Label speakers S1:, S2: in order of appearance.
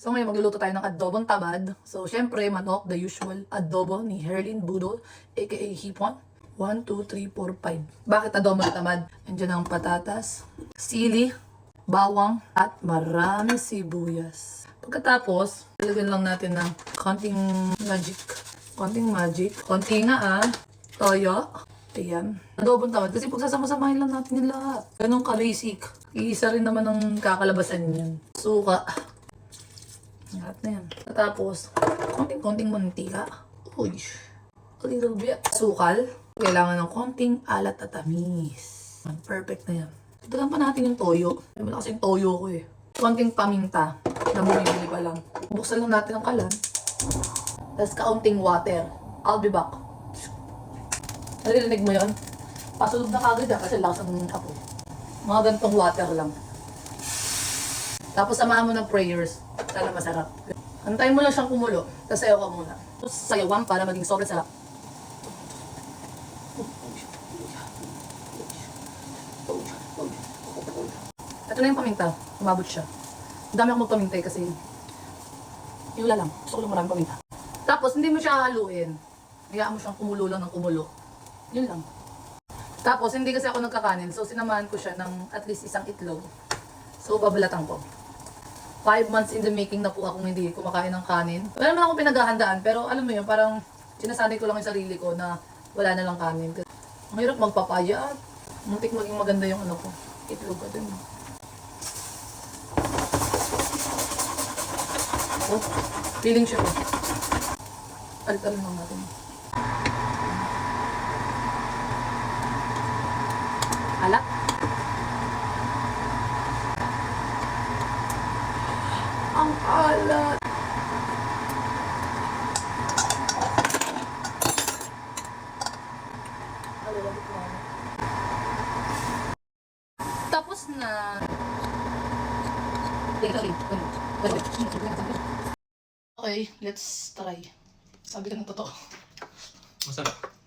S1: So ngayon magluluto tayo ng adobong tamad. So syempre manok, the usual adobo ni Herlin Budol aka Hipon. 1, 2, 3, 4, 5. Bakit adobo na tamad? Andiyan ang patatas, sili, bawang, at marami sibuyas. Pagkatapos, lalagyan lang natin ng konting magic. Konti nga toyo. Ayan. Adobong tamad. Kasi pagsasama-samahin lang natin yung lahat. Ganun ka-basic. Iisa rin naman ang kakalabasan niyan. Suka. Lahat na yan. Tapos, konting mantika. Uy. A little bit. Sukal. Kailangan ng konting alat at tamis. Perfect na yan. Dagdagan pa natin yung toyo. Wala kasing toyo ko eh. Konting paminta na bumibili pa lang. Buksan lang natin ang kalan. Tapos kaunting water. I'll be back. Narinig mo yun? Pasulog na kagad kasi lakas ng apoy. Mga gantong water lang. Tapos samahan mo ng prayers. Sana masarap. Antayin mo lang siyang kumulo. Tapos sayaw ka muna. Tapos sayawan para maging sobrang sarap. Ito na yung paminta. Umabot siya. Ang dami ako magpamintay kasi yula lang. Gusto ko lang maraming paminta. Tapos hindi mo siya haluin. Hayaan mo siyang kumulo lang ng kumulo. Yun lang. Tapos hindi kasi ako nagkakanin. So sinamahan ko siya ng at least isang itlog. So babalatan ko. 5 months in the making na po akong hindi kumakain ng kanin. Wala naman akong pinaghahandaan. Pero alam mo yun, parang sinasabi ko lang yung sarili ko na wala na lang kanin. Ang hirap magpapaya at muntik maging maganda yung ano ko. Itlog ka din. Oh, feeling siya. Alit-alit lang natin. Alat. Ang alat. Tapos na. Okay, let's try. Sabi ka ng totoo.
S2: Masarap.